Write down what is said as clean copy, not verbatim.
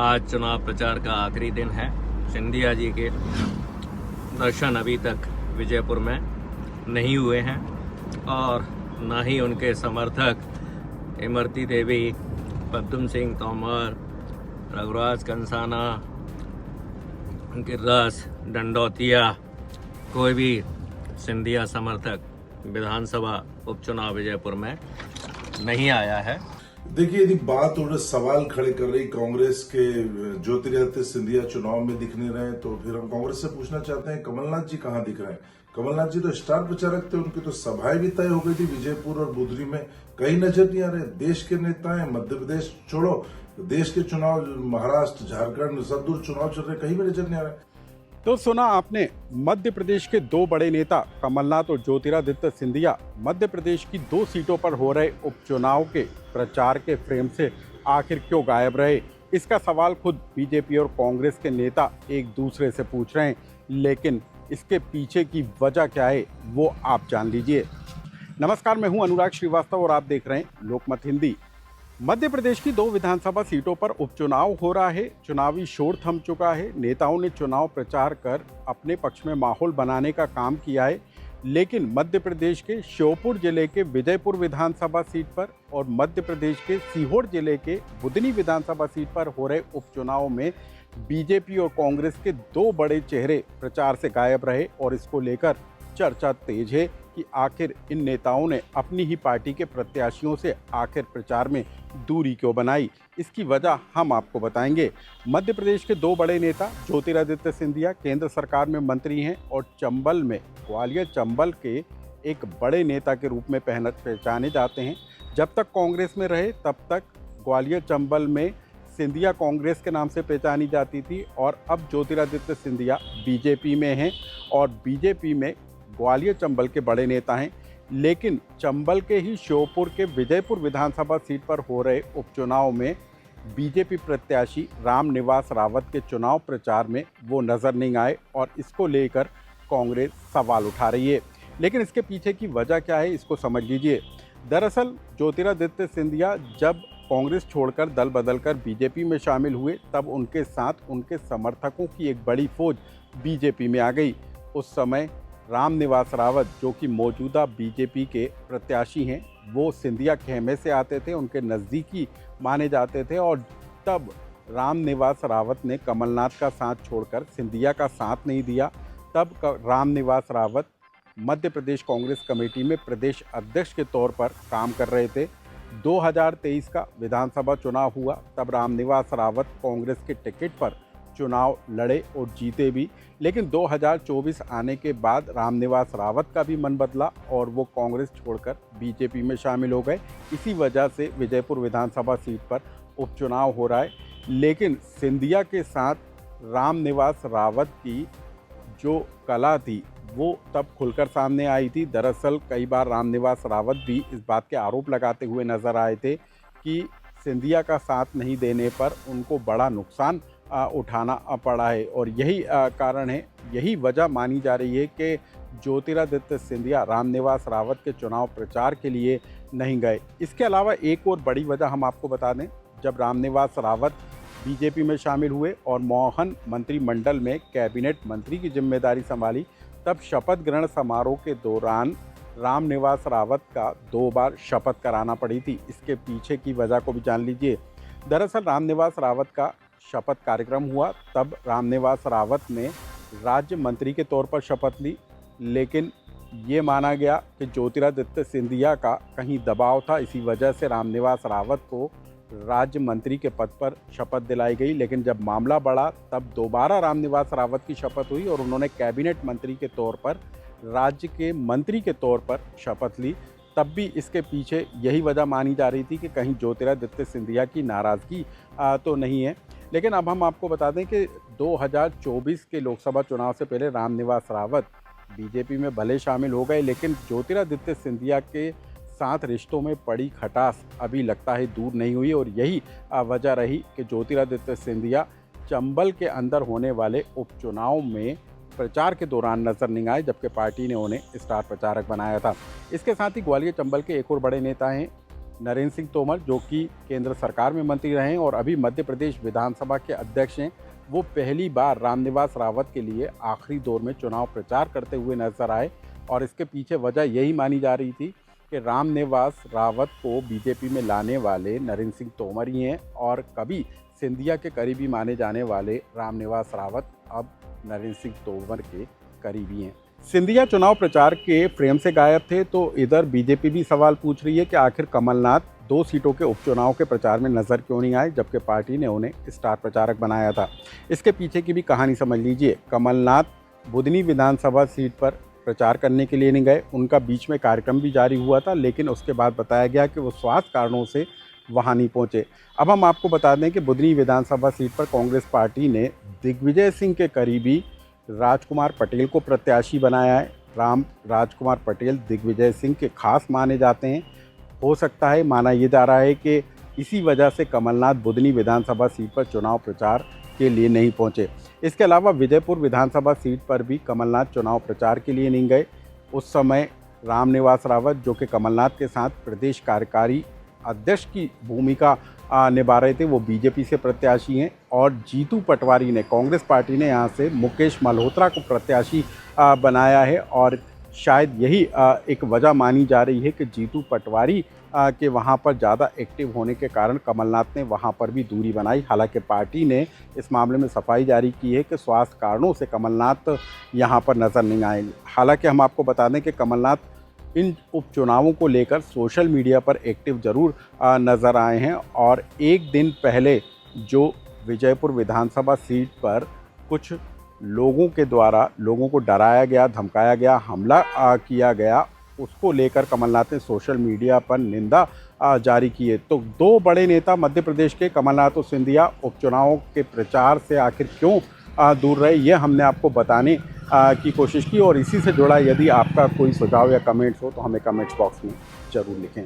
आज चुनाव प्रचार का आखिरी दिन है। सिंधिया जी के दर्शन अभी तक विजयपुर में नहीं हुए हैं और न ही उनके समर्थक इमरती देवी, पद्म सिंह तोमर, रघुराज कंसाना, गिर्रास डंडौतिया, कोई भी सिंधिया समर्थक विधानसभा उपचुनाव विजयपुर में नहीं आया है। देखिए, यदि बात और सवाल खड़े कर रही कांग्रेस के ज्योतिरादित्य सिंधिया चुनाव में दिख नहीं रहे, तो फिर हम कांग्रेस से पूछना चाहते हैं कमलनाथ जी कहाँ दिख रहे हैं। कमलनाथ जी तो स्टार प्रचारक थे, उनकी तो सभाएं भी तय हो गई थी विजयपुर और बुधरी में, कहीं नजर नहीं आ रहे। देश के नेता हैं, मध्य प्रदेश छोड़ो, देश के चुनाव महाराष्ट्र, झारखंड सब दूर चुनाव चल रहे, कहीं भी नजर नहीं आ रहे। तो सुना आपने, मध्य प्रदेश के दो बड़े नेता कमलनाथ और ज्योतिरादित्य सिंधिया मध्य प्रदेश की 2 सीटों पर हो रहे उपचुनाव के प्रचार के फ्रेम से आखिर क्यों गायब रहे। इसका सवाल खुद बीजेपी और कांग्रेस के नेता एक दूसरे से पूछ रहे हैं, लेकिन इसके पीछे की वजह क्या है वो आप जान लीजिए। नमस्कार, मैं हूं अनुराग श्रीवास्तव और आप देख रहे हैं लोकमत हिंदी। मध्य प्रदेश की 2 विधानसभा सीटों पर उपचुनाव हो रहा है। चुनावी शोर थम चुका है। नेताओं ने चुनाव प्रचार कर अपने पक्ष में माहौल बनाने का काम किया है, लेकिन मध्य प्रदेश के श्योपुर जिले के विजयपुर विधानसभा सीट पर और मध्य प्रदेश के सीहोर जिले के बुधनी विधानसभा सीट पर हो रहे उपचुनाव में बीजेपी और कांग्रेस के 2 बड़े चेहरे प्रचार से गायब रहे और इसको लेकर चर्चा तेज है कि आखिर इन नेताओं ने अपनी ही पार्टी के प्रत्याशियों से आखिर प्रचार में दूरी क्यों बनाई। इसकी वजह हम आपको बताएंगे। मध्य प्रदेश के 2 बड़े नेता ज्योतिरादित्य सिंधिया केंद्र सरकार में मंत्री हैं और चंबल में, ग्वालियर चंबल के एक बड़े नेता के रूप में पहचाने जाते हैं। जब तक कांग्रेस में रहे तब तक ग्वालियर चंबल में सिंधिया कांग्रेस के नाम से पहचानी जाती थी और अब ज्योतिरादित्य सिंधिया बीजेपी में हैं और बीजेपी में ग्वालियर चंबल के बड़े नेता हैं। लेकिन चंबल के ही श्योपुर के विजयपुर विधानसभा सीट पर हो रहे उपचुनाव में बीजेपी प्रत्याशी रामनिवास रावत के चुनाव प्रचार में वो नज़र नहीं आए और इसको लेकर कांग्रेस सवाल उठा रही है। लेकिन इसके पीछे की वजह क्या है, इसको समझ लीजिए। दरअसल ज्योतिरादित्य सिंधिया जब कांग्रेस छोड़कर दल बदलकर बीजेपी में शामिल हुए, तब उनके साथ उनके समर्थकों की एक बड़ी फौज बीजेपी में आ गई। उस समय रामनिवास रावत, जो कि मौजूदा बीजेपी के प्रत्याशी हैं, वो सिंधिया खेमे से आते थे, उनके नज़दीकी माने जाते थे और तब रामनिवास रावत ने कमलनाथ का साथ छोड़कर सिंधिया का साथ नहीं दिया। तब रामनिवास रावत मध्य प्रदेश कांग्रेस कमेटी में प्रदेश अध्यक्ष के तौर पर काम कर रहे थे। 2023 का विधानसभा चुनाव हुआ, तब रामनिवास रावत कांग्रेस के टिकट पर चुनाव लड़े और जीते भी। लेकिन 2024 आने के बाद रामनिवास रावत का भी मन बदला और वो कांग्रेस छोड़कर बीजेपी में शामिल हो गए। इसी वजह से विजयपुर विधानसभा सीट पर उपचुनाव हो रहा है। लेकिन सिंधिया के साथ रामनिवास रावत की जो कला थी वो तब खुलकर सामने आई थी। दरअसल कई बार रामनिवास रावत भी इस बात के आरोप लगाते हुए नजर आए थे कि सिंधिया का साथ नहीं देने पर उनको बड़ा नुकसान उठाना पड़ा है और यही कारण है, यही वजह मानी जा रही है कि ज्योतिरादित्य सिंधिया रामनिवास रावत के चुनाव प्रचार के लिए नहीं गए। इसके अलावा एक और बड़ी वजह हम आपको बता दें, जब रामनिवास रावत बीजेपी में शामिल हुए और मोहन मंत्रिमंडल में कैबिनेट मंत्री की जिम्मेदारी संभाली, तब शपथ ग्रहण समारोह के दौरान रामनिवास रावत का 2 बार शपथ कराना पड़ी थी। इसके पीछे की वजह को भी जान लीजिए। दरअसल रामनिवास रावत का शपथ कार्यक्रम हुआ, तब रामनिवास रावत ने राज्य मंत्री के तौर पर शपथ ली, लेकिन ये माना गया कि ज्योतिरादित्य सिंधिया का कहीं दबाव था, इसी वजह से रामनिवास रावत को राज्य मंत्री के पद पर शपथ दिलाई गई। लेकिन जब मामला बढ़ा तब दोबारा रामनिवास रावत की शपथ हुई और उन्होंने कैबिनेट मंत्री के तौर पर, राज्य के मंत्री के तौर पर शपथ ली। तब भी इसके पीछे यही वजह मानी जा रही थी कि कहीं ज्योतिरादित्य सिंधिया की नाराज़गी तो नहीं है। लेकिन अब हम आपको बता दें कि 2024 के लोकसभा चुनाव से पहले रामनिवास रावत बीजेपी में भले शामिल हो गए, लेकिन ज्योतिरादित्य सिंधिया के साथ रिश्तों में पड़ी खटास अभी लगता है दूर नहीं हुई और यही वजह रही कि ज्योतिरादित्य सिंधिया चंबल के अंदर होने वाले उपचुनाव में प्रचार के दौरान नजर नहीं आए, जबकि पार्टी ने उन्हें स्टार प्रचारक बनाया था। इसके साथ ही ग्वालियर चंबल के एक और बड़े नेता हैं नरेंद्र सिंह तोमर, जो कि केंद्र सरकार में मंत्री रहे हैं और अभी मध्य प्रदेश विधानसभा के अध्यक्ष हैं, वो पहली बार रामनिवास रावत के लिए आखिरी दौर में चुनाव प्रचार करते हुए नजर आए। और इसके पीछे वजह यही मानी जा रही थी कि रामनिवास रावत को बीजेपी में लाने वाले नरेंद्र सिंह तोमर ही हैं और कभी सिंधिया के करीबी माने जाने वाले रामनिवास रावत अब नरेंद्र सिंह तोमर के करीबी हैं। सिंधिया चुनाव प्रचार के फ्रेम से गायब थे, तो इधर बीजेपी भी सवाल पूछ रही है कि आखिर कमलनाथ 2 सीटों के उपचुनाव के प्रचार में नजर क्यों नहीं आए, जबकि पार्टी ने उन्हें स्टार प्रचारक बनाया था। इसके पीछे की भी कहानी समझ लीजिए। कमलनाथ बुधनी विधानसभा सीट पर प्रचार करने के लिए नहीं गए, उनका बीच में कार्यक्रम भी जारी हुआ था, लेकिन उसके बाद बताया गया कि वो स्वास्थ्य कारणों से वहां नहीं पहुंचे। अब हम आपको बता दें कि बुधनी विधानसभा सीट पर कांग्रेस पार्टी ने दिग्विजय सिंह के करीबी राजकुमार पटेल को प्रत्याशी बनाया है। राजकुमार पटेल दिग्विजय सिंह के खास माने जाते हैं। हो सकता है, माना यह जा रहा है कि इसी वजह से कमलनाथ बुधनी विधानसभा सीट पर चुनाव प्रचार के लिए नहीं पहुंचे। इसके अलावा विजयपुर विधानसभा सीट पर भी कमलनाथ चुनाव प्रचार के लिए नहीं गए। उस समय रामनिवास रावत, जो कि कमलनाथ के साथ प्रदेश कार्यकारी अध्यक्ष की भूमिका निभा रहे थे, वो बीजेपी से प्रत्याशी हैं। और जीतू पटवारी ने, कांग्रेस पार्टी ने यहाँ से मुकेश मल्होत्रा को प्रत्याशी बनाया है। और शायद यही एक वजह मानी जा रही है कि जीतू पटवारी के वहाँ पर ज़्यादा एक्टिव होने के कारण कमलनाथ ने वहाँ पर भी दूरी बनाई। हालांकि पार्टी ने इस मामले में सफाई जारी की है कि स्वास्थ्य कारणों से कमलनाथ यहाँ पर नज़र नहीं आए। हालांकि हम आपको बता दें कि कमलनाथ इन उपचुनावों को लेकर सोशल मीडिया पर एक्टिव जरूर नज़र आए हैं। और एक दिन पहले जो विजयपुर विधानसभा सीट पर कुछ लोगों के द्वारा लोगों को डराया गया, धमकाया गया, हमला किया गया, उसको लेकर कमलनाथ ने सोशल मीडिया पर निंदा जारी की है। तो 2 बड़े नेता मध्य प्रदेश के, कमलनाथ और सिंधिया, उपचुनावों के प्रचार से आखिर क्यों दूर रहे, ये हमने आपको बताने की कोशिश की। और इसी से जुड़ा यदि आपका कोई सुझाव या कमेंट्स हो तो हमें कमेंट्स बॉक्स में ज़रूर लिखें।